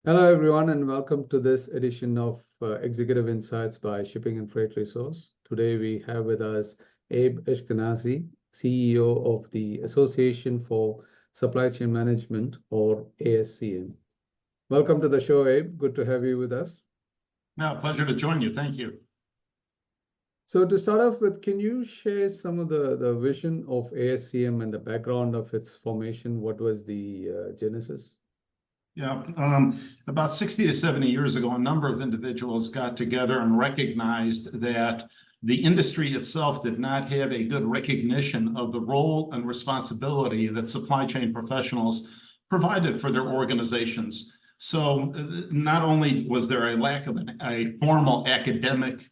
Hello, everyone, and welcome to this edition of Executive Insights by Shipping and Freight Resource. Today, we have with us Abe Eshkenazi, CEO of the Association for Supply Chain Management, or ASCM. Welcome to the show, Abe. Good to have you with us. No, pleasure to join you. Thank you. So to start off with, can you share some of the vision of ASCM and the background of its formation? What was the genesis? Yeah, about 60 to 70 years ago, a number of individuals got together and recognized that the industry itself did not have a good recognition of the role and responsibility that supply chain professionals provided for their organizations. So not only was there a lack of a formal academic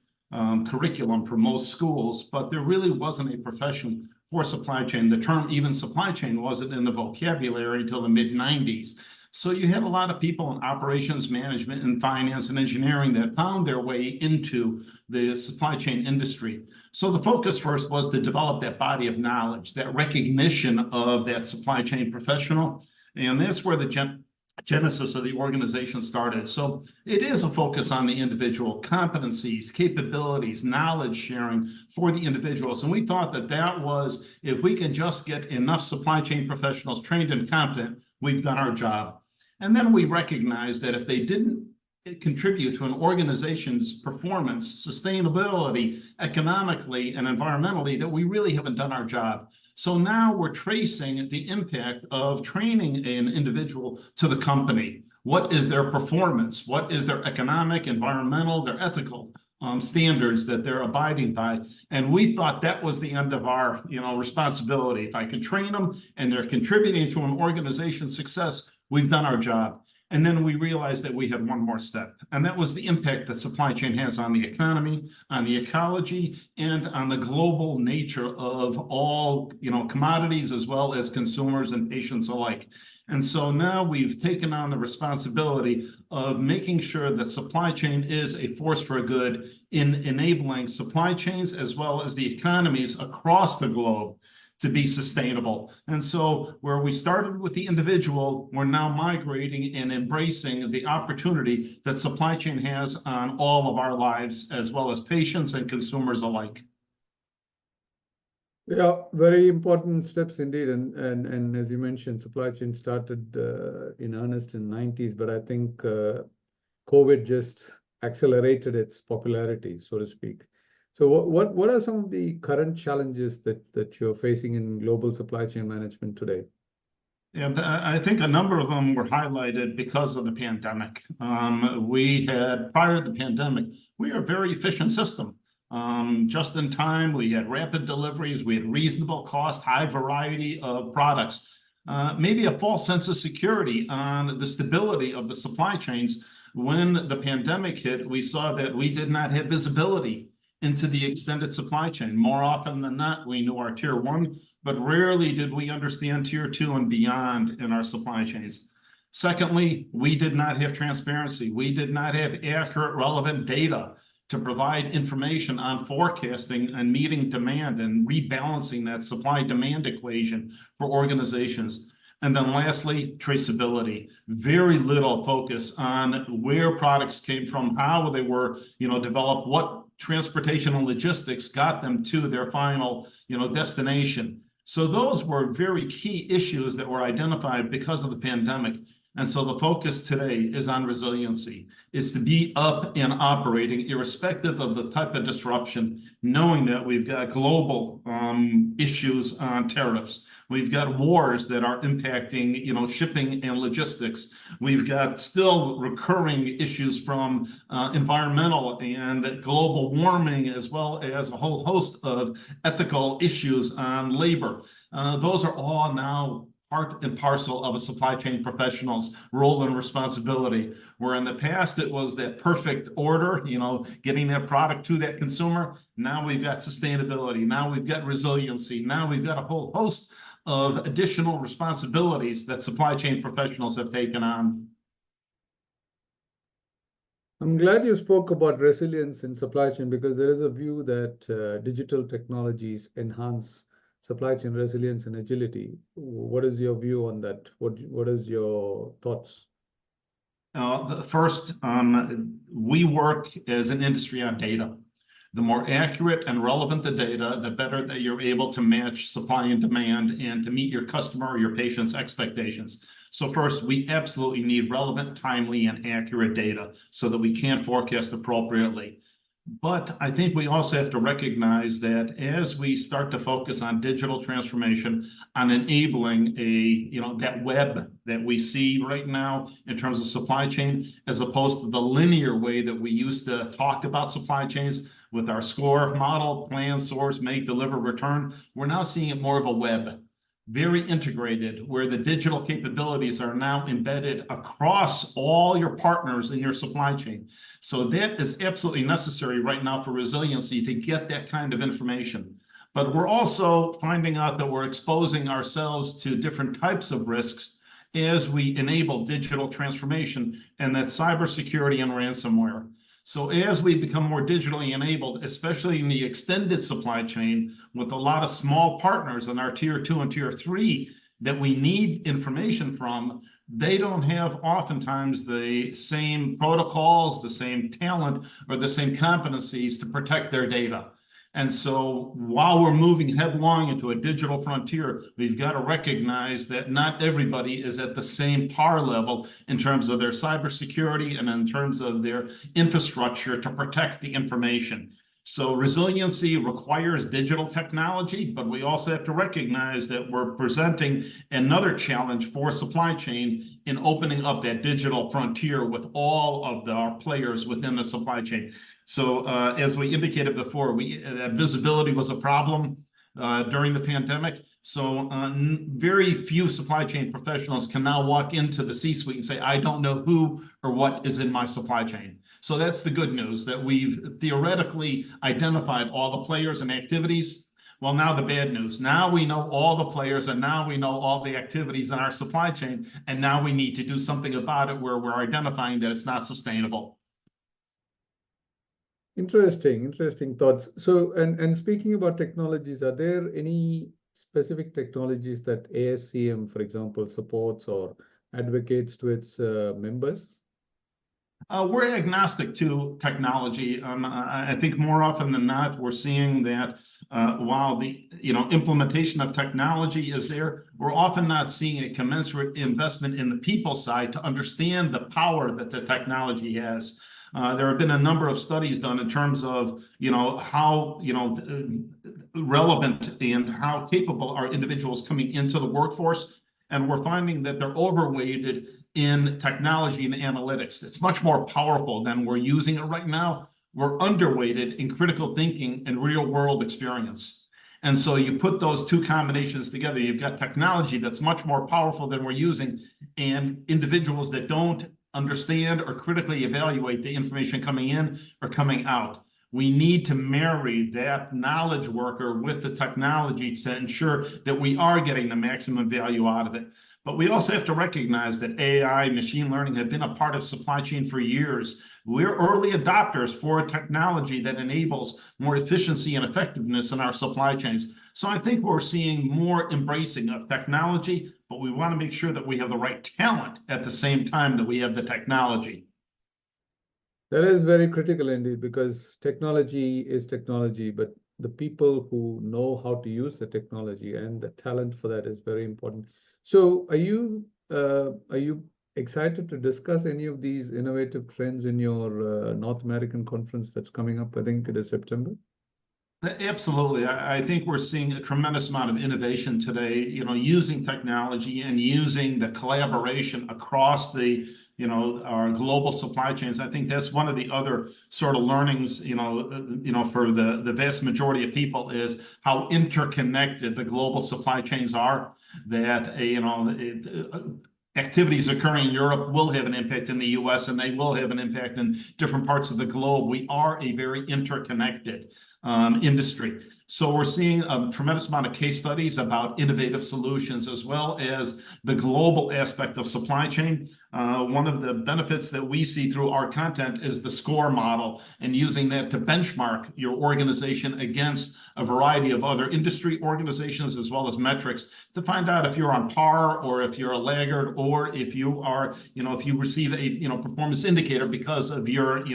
curriculum for most schools, but there really wasn't a profession for supply chain. The term even supply chain wasn't in the vocabulary until the mid-90s. So you had a lot of people in operations management and finance and engineering that found their way into the supply chain industry. So the focus first was to develop that body of knowledge, that recognition of that supply chain professional. And that's where the genesis of the organization started. So it is a focus on the individual competencies, capabilities, knowledge sharing for the individuals. And we thought that that was, if we can just get enough supply chain professionals trained and competent, we've done our job. And then we recognized that if they didn't contribute to an organization's performance, sustainability, economically, and environmentally, that we really haven't done our job. So now we're tracing the impact of training an individual to the company. What is their performance? What is their economic, environmental, their ethical standards that they're abiding by? And we thought that was the end of our responsibility. If I could train them and they're contributing to an organization's success, we've done our job. And then we realized that we had one more step, and that was the impact that supply chain has on the economy, on the ecology, and on the global nature of all commodities, as well as consumers and patients alike. And so now we've taken on the responsibility of making sure that supply chain is a force for good in enabling supply chains as well as the economies across the globe to be sustainable. And so where we started with the individual, we're now migrating and embracing the opportunity that supply chain has on all of our lives, as well as patients and consumers alike. Yeah, very important steps indeed. And as you mentioned, supply chain started in earnest in the 90s, but I think COVID just accelerated its popularity, so to speak. So what are some of the current challenges that you're facing in global supply chain management today? Yeah, I think a number of them were highlighted because of the pandemic. We had, prior to the pandemic, we are a very efficient system. Just in time, we had rapid deliveries, we had reasonable cost, high variety of products, maybe a false sense of security on the stability of the supply chains. When the pandemic hit, we saw that we did not have visibility into the extended supply chain. More often than not, we knew our tier 1, but rarely did we understand tier 2 and beyond in our supply chains. Secondly, we did not have transparency. We did not have accurate, relevant data to provide information on forecasting and meeting demand and rebalancing that supply-demand equation for organizations. And then lastly, traceability. Very little focus on where products came from, how they were developed, what transportation and logistics got them to their final destination. So those were very key issues that were identified because of the pandemic. And so the focus today is on resiliency, is to be up and operating irrespective of the type of disruption, knowing that we've got global issues on tariffs. We've got wars that are impacting, shipping and logistics. We've got still recurring issues from environmental and global warming, as well as a whole host of ethical issues on labor. Those are all now part and parcel of a supply chain professional's role and responsibility, where in the past it was that perfect order, getting that product to that consumer. Now we've got sustainability. Now we've got resiliency. Now we've got a whole host of additional responsibilities that supply chain professionals have taken on. I'm glad you spoke about resilience in supply chain, because there is a view that digital technologies enhance supply chain resilience and agility. What is your view on that? What is your thoughts? The first, we work as an industry on data. The more accurate and relevant the data, the better that you're able to match supply and demand and to meet your customer or your patient's expectations. So first, we absolutely need relevant, timely, and accurate data so that we can forecast appropriately. But I think we also have to recognize that as we start to focus on digital transformation, on enabling that web that we see right now in terms of supply chain, as opposed to the linear way that we used to talk about supply chains with our SCORE model, plan, source, make, deliver, return, we're now seeing it more of a web. Very integrated, where the digital capabilities are now embedded across all your partners in your supply chain. So that is absolutely necessary right now for resiliency to get that kind of information. But we're also finding out that we're exposing ourselves to different types of risks as we enable digital transformation, and that's cybersecurity and ransomware. So as we become more digitally enabled, especially in the extended supply chain with a lot of small partners in our tier 2 and tier 3 that we need information from, they don't have oftentimes the same protocols, the same talent, or the same competencies to protect their data. And so while we're moving headlong into a digital frontier, we've got to recognize that not everybody is at the same par level in terms of their cybersecurity and in terms of their infrastructure to protect the information. So resiliency requires digital technology, but we also have to recognize that we're presenting another challenge for supply chain in opening up that digital frontier with all of our players within the supply chain. So as we indicated before, that visibility was a problem during the pandemic. So very few supply chain professionals can now walk into the C-suite and say, I don't know who or what is in my supply chain. So that's the good news, that we've theoretically identified all the players and activities. Well, now the bad news. Now we know all the players, and now we know all the activities in our supply chain, and now we need to do something about it where we're identifying that it's not sustainable. Interesting thoughts. So, and speaking about technologies, are there any specific technologies that ASCM, for example, supports or advocates to its members? We're agnostic to technology. I think more often than not, we're seeing that while the implementation of technology is there, we're often not seeing a commensurate investment in the people side to understand the power that the technology has. There have been a number of studies done in terms of how relevant and how capable are individuals coming into the workforce. And we're finding that they're overweighted in technology and analytics. It's much more powerful than we're using it right now. We're underweighted in critical thinking and real world experience. And so you put those two combinations together, you've got technology that's much more powerful than we're using, and individuals that don't understand or critically evaluate the information coming in or coming out. We need to marry that knowledge worker with the technology to ensure that we are getting the maximum value out of it. But we also have to recognize that AI, machine learning have been a part of supply chain for years. We're early adopters for a technology that enables more efficiency and effectiveness in our supply chains. So I think we're seeing more embracing of technology, but we want to make sure that we have the right talent at the same time that we have the technology. That is very critical indeed, because technology is technology, but the people who know how to use the technology and the talent for that is very important. So are you excited to discuss any of these innovative trends in your North American conference that's coming up? I think it is September. Absolutely. I think we're seeing a tremendous amount of innovation today, using technology and using the collaboration across the, our global supply chains. I think that's one of the other sort of learnings, for the vast majority of people is how interconnected the global supply chains are, that, activities occurring in Europe will have an impact in the US, and they will have an impact in different parts of the globe. We are a very interconnected industry. So we're seeing a tremendous amount of case studies about innovative solutions, as well as the global aspect of supply chain. One of the benefits that we see through our content is the SCORE model, and using that to benchmark your organization against a variety of other industry organizations, as well as metrics, to find out if you're on par, or if you're a laggard, or if you are, if you receive a, performance indicator because of your,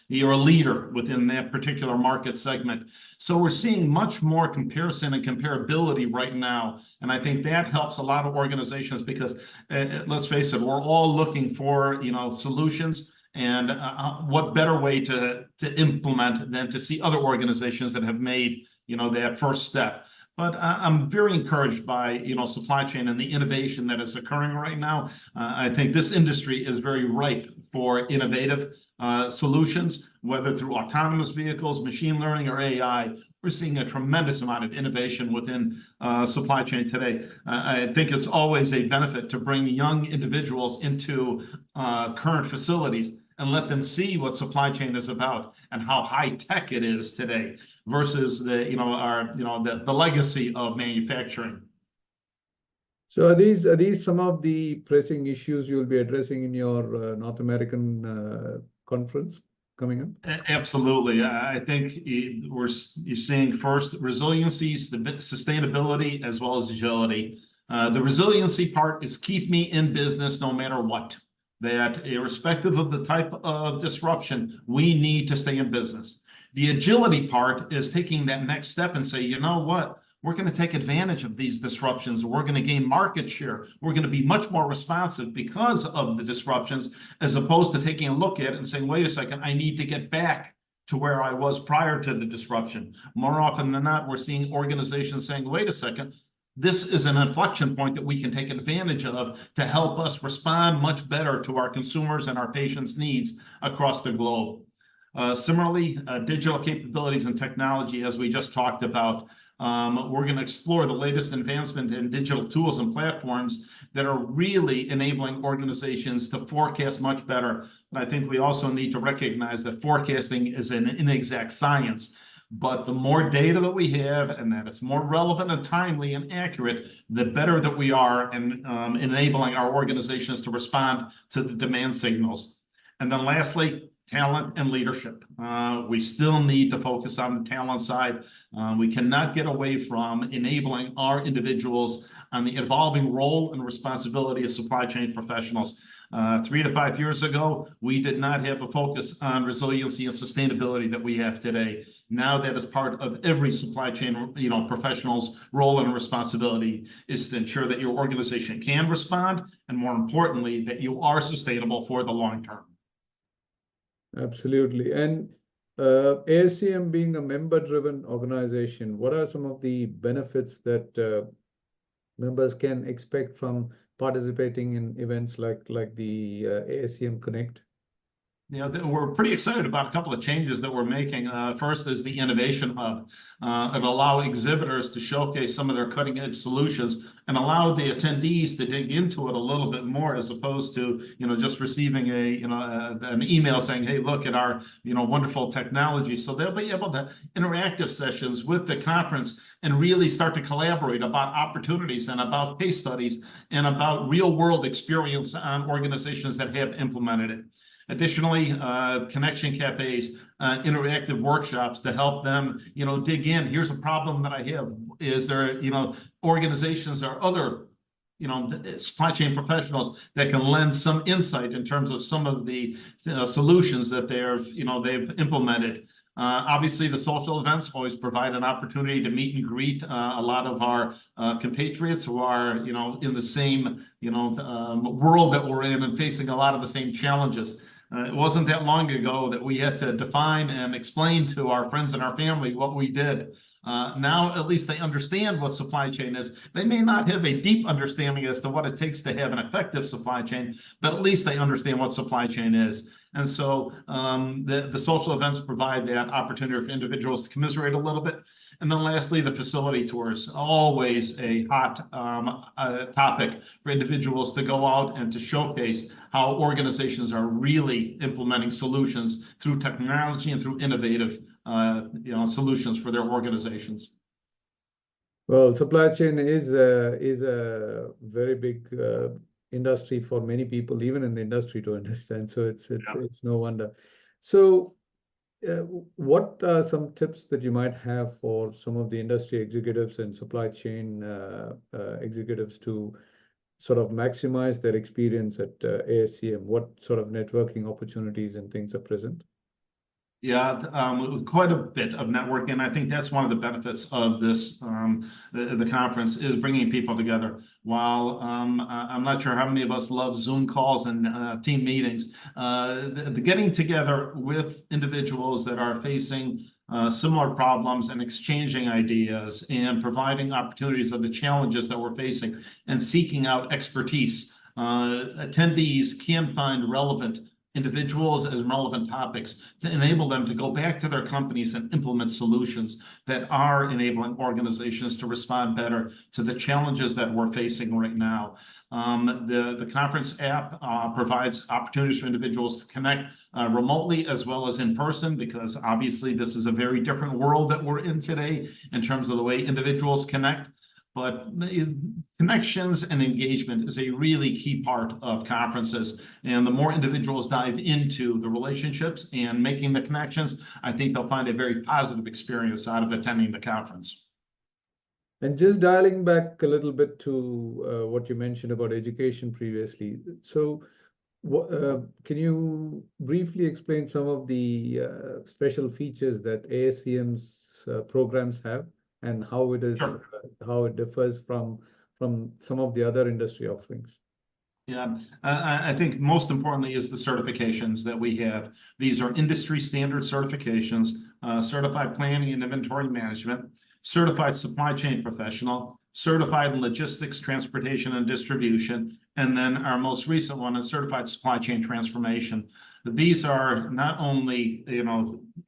you're a leader within that particular market segment. So we're seeing much more comparison and comparability right now. And I think that helps a lot of organizations because, let's face it, we're all looking for, solutions. And what better way to implement than to see other organizations that have made, that first step. But I'm very encouraged by, supply chain and the innovation that is occurring right now. I think this industry is very ripe for innovative solutions, whether through autonomous vehicles, machine learning, or AI. We're seeing a tremendous amount of innovation within supply chain today. I think it's always a benefit to bring young individuals into current facilities and let them see what supply chain is about and how high tech it is today versus the the legacy of manufacturing. So are these some of the pressing issues you'll be addressing in your North American conference coming up? Absolutely. I think you're seeing first resiliency, sustainability, as well as agility. The resiliency part is keep me in business no matter what. That irrespective of the type of disruption, we need to stay in business. The agility part is taking that next step and say, you know what? We're going to take advantage of these disruptions. We're going to gain market share. We're going to be much more responsive because of the disruptions, as opposed to taking a look at it and saying, wait a second, I need to get back to where I was prior to the disruption. More often than not, we're seeing organizations saying, wait a second, this is an inflection point that we can take advantage of to help us respond much better to our consumers and our patients' needs across the globe. Similarly, digital capabilities and technology, as we just talked about, we're going to explore the latest advancement in digital tools and platforms that are really enabling organizations to forecast much better. And I think we also need to recognize that forecasting is an inexact science. But the more data that we have and that it's more relevant and timely and accurate, the better that we are in enabling our organizations to respond to the demand signals. And then lastly, talent and leadership. We still need to focus on the talent side. We cannot get away from enabling our individuals on the evolving role and responsibility of supply chain professionals. 3 to 5 years ago, we did not have a focus on resiliency and sustainability that we have today. Now that is part of every supply chain, professional's role and responsibility is to ensure that your organization can respond, and more importantly, that you are sustainable for the long term. Absolutely. And ASCM being a member-driven organization, what are some of the benefits that members can expect from participating in events like the ASCM Connect? We're pretty excited about a couple of changes that we're making. First is the Innovation Hub. It allow exhibitors to showcase some of their cutting-edge solutions and allow the attendees to dig into it a little bit more, as opposed to just receiving an email saying, hey, look at our wonderful technology. So they'll be able to interactive sessions with the conference and really start to collaborate about opportunities and about case studies and about real-world experience on organizations that have implemented it. Additionally, connection cafes, interactive workshops to help them, dig in. Here's a problem that I have. Is there, organizations or other, supply chain professionals that can lend some insight in terms of some of the solutions that they've implemented. Obviously, the social events always provide an opportunity to meet and greet a lot of our compatriots who are, in the same, world that we're in and facing a lot of the same challenges. It wasn't that long ago that we had to define and explain to our friends and our family what we did. Now, at least they understand what supply chain is. They may not have a deep understanding as to what it takes to have an effective supply chain, but at least they understand what supply chain is. And so the social events provide that opportunity for individuals to commiserate a little bit. And then lastly, the facility tours, always a hot topic for individuals to go out and to showcase how organizations are really implementing solutions through technology and through innovative solutions for their organizations. Well, supply chain is a very big industry for many people, even in the industry, to understand. So it's no wonder. So what are some tips that you might have for some of the industry executives and supply chain executives to sort of maximize their experience at ASCM? What sort of networking opportunities and things are present? Yeah, quite a bit of networking. I think that's one of the benefits of this, the conference, is bringing people together. While I'm not sure how many of us love Zoom calls and team meetings, the getting together with individuals that are facing similar problems and exchanging ideas and providing opportunities of the challenges that we're facing and seeking out expertise. Attendees can find relevant individuals as relevant topics to enable them to go back to their companies and implement solutions that are enabling organizations to respond better to the challenges that we're facing right now. The conference app provides opportunities for individuals to connect remotely as well as in person, because obviously this is a very different world that we're in today in terms of the way individuals connect. But connections and engagement is a really key part of conferences. And the more individuals dive into the relationships and making the connections, I think they'll find a very positive experience out of attending the conference. And just dialing back a little bit to what you mentioned about education previously. So can you briefly explain some of the special features that ASCM's programs have, and how it is, Sure. how it differs from some of the other industry offerings? Yeah, I think most importantly is the certifications that we have. These are industry standard certifications, certified planning and inventory management, certified supply chain professional, certified in logistics, transportation, and distribution, and then our most recent one is certified supply chain transformation. These are not only,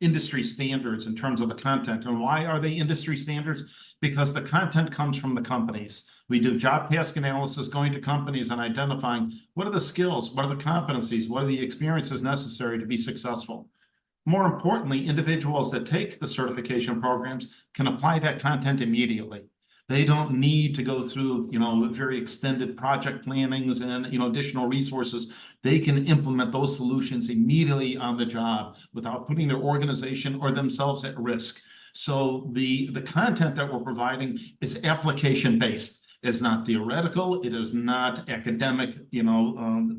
industry standards in terms of the content. And why are they industry standards? Because the content comes from the companies. We do job task analysis going to companies and identifying what are the skills, what are the competencies, what are the experiences necessary to be successful. More importantly, individuals that take the certification programs can apply that content immediately. They don't need to go through, very extended project plannings and, additional resources. They can implement those solutions immediately on the job without putting their organization or themselves at risk. So the content that we're providing is application-based. It's not theoretical. It is not academic,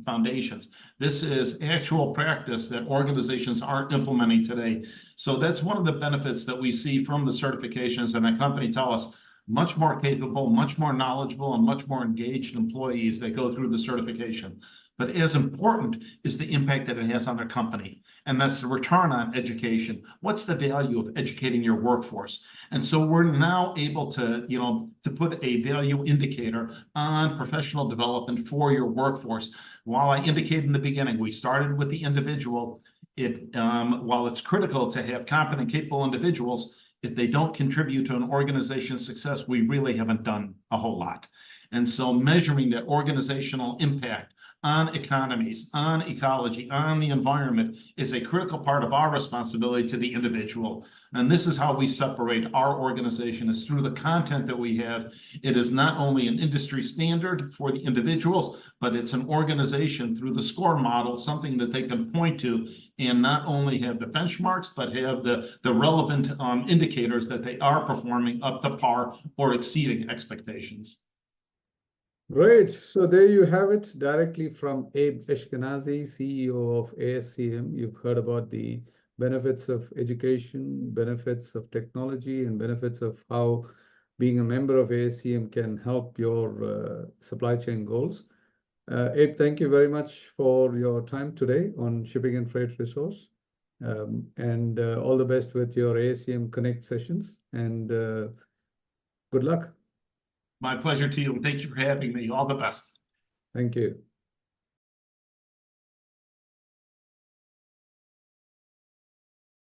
foundations. This is actual practice that organizations are implementing today. So that's one of the benefits that we see from the certifications, and the company tell us much more capable, much more knowledgeable, and much more engaged employees that go through the certification. But as important is the impact that it has on their company. And that's the return on education. What's the value of educating your workforce? And so we're now able to, to put a value indicator on professional development for your workforce. While I indicated in the beginning, we started with the individual. While it's critical to have competent, capable individuals, if they don't contribute to an organization's success, we really haven't done a whole lot. And so measuring that organizational impact on economies, on ecology, on the environment is a critical part of our responsibility to the individual. And this is how we separate our organization, is through the content that we have. It is not only an industry standard for the individuals, but it's an organization through the SCORE model, something that they can point to and not only have the benchmarks, but have the relevant indicators that they are performing up to par or exceeding expectations. Great. So there you have it, directly from Abe Eshkenazi, CEO of ASCM. You've heard about the benefits of education, benefits of technology, and benefits of how being a member of ASCM can help your supply chain goals. Abe, thank you very much for your time today on Shipping and Freight Resource. And all the best with your ASCM Connect sessions, and good luck. My pleasure to you, and thank you for having me. All the best. Thank you.